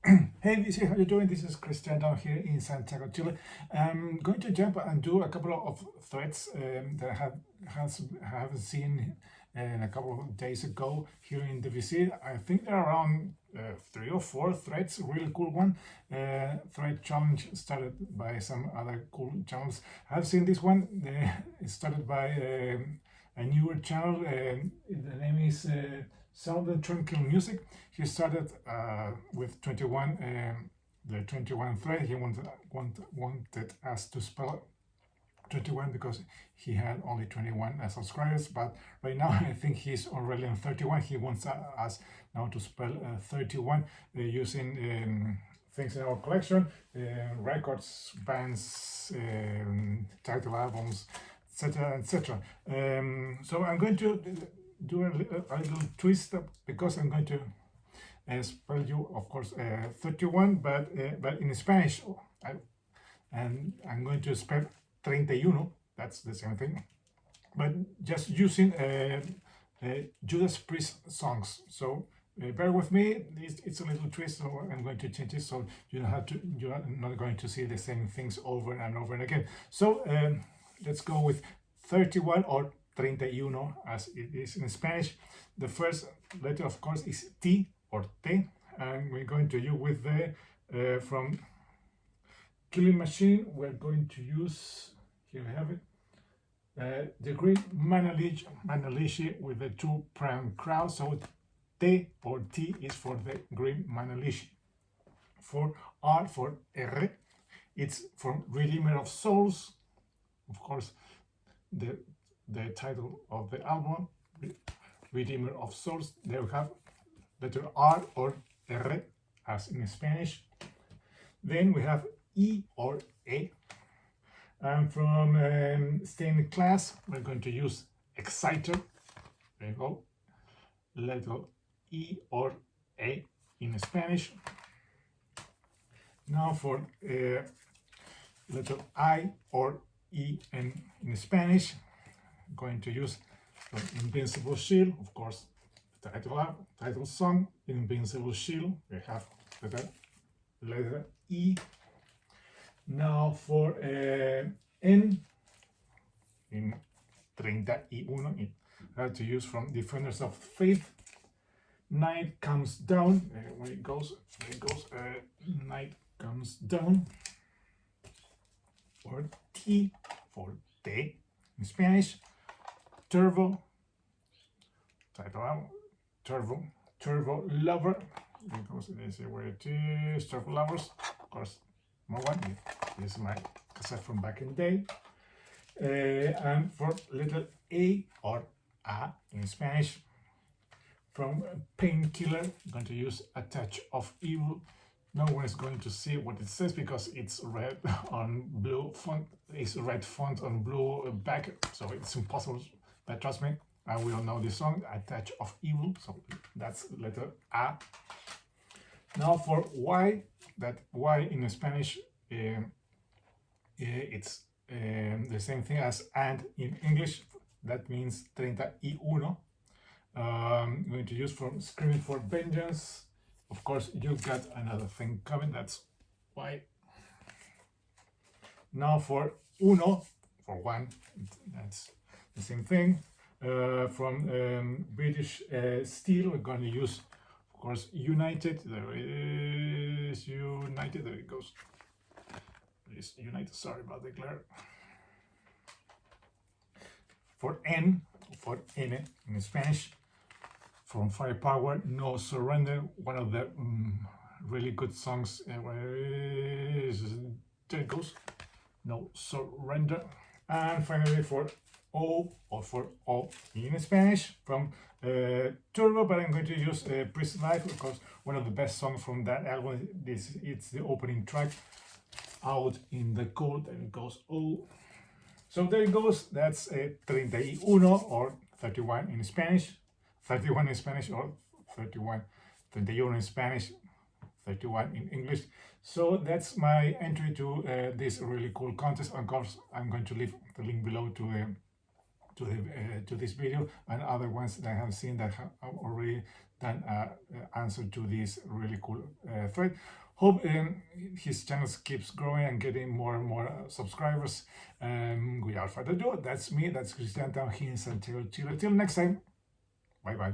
Hey VC, how you doing? This is Christian down here in Santiago, Chile. I'm going to jump and do a couple of threads that I haven't seen a couple of days ago here in the VC. I think there are around 3 or 4 threads, really cool one. Thread challenge started by some other cool channels. I've seen this one. It's started by a newer channel. The name is Southern Trendkill Musick. He started with 21, the 21 thread. He wanted us to spell 21 because he had only 21 subscribers, but right now I think he's already on 31. He wants us now to spell 31 using things in our collection, records, bands, title albums, etc., etc. So I'm going to do a little twist because I'm going to spell you, of course, 31, but in Spanish, and I'm going to spell 31. That's the same thing, but just using Judas Priest songs. So bear with me. It's a little twist, so I'm going to change it so you don't have to. You are not going to see the same things over and over and again. So let's go with 31 or 31 as it is in Spanish. The first letter, of course, is T or T, and we're going to use with the from Killing Machine. We're going to use, here we have it, the Green Manalishi with the 2-prime crown. So T or T is for the Green Manalishi. For R, for R, it's from Redeemer of Souls. Of course, the title of the album, Redeemer of Souls. There we have letter R or R as in Spanish. Then we have E or A. And from stained class, we're going to use exciter. There you go. Letter E or A in Spanish. Now for letter I or E in Spanish, I'm going to use Invincible Shield, of course, title song, Invincible Shield. We have letter E. Now for N in 31, I have to use from Defenders of Faith. Night Comes Down. Where it goes, Night Comes Down. Or T for T in Spanish. Turbo, title Turbo Lover, because they say where it is, Turbo Lovers, of course, more one. This is my cassette from back in the day. And for little A or A in Spanish, from Painkiller, I'm going to use A Touch of Evil. No one is going to see what it says because it's red on blue font. It's red font on blue back, so it's impossible. But trust me, I will know this song, A Touch of Evil. So that's letter A. Now for Y, that Y in Spanish, it's the same thing as and in English. That means 31. I'm going to use from Screaming for Vengeance. Of course, you've got another thing coming, that's Y. Now for uno, for one, that's the same thing. From British Steel, we're going to use, of course, United. There is United, there it goes. It's United, sorry about the glare. For N in Spanish, from Firepower, No Surrender, one of the really good songs. There it goes, No Surrender. And finally for O, or for O in Spanish, from Turbo, but I'm going to use Prison Life, because one of the best songs from that album, it's the opening track, Out in the Cold, and it goes O. So there it goes, that's 31 or 31 in Spanish. 31 in Spanish or 31 in Spanish, 31 in English. So that's my entry to this really cool contest. Of course, I'm going to leave the link below to this video and other ones that I have seen that have already than answer to this really cool thread. Hope his channel keeps growing and getting more and more subscribers. Without further ado, that's me. That's Christian down here in Santiago, Chile. Till next time. Bye bye.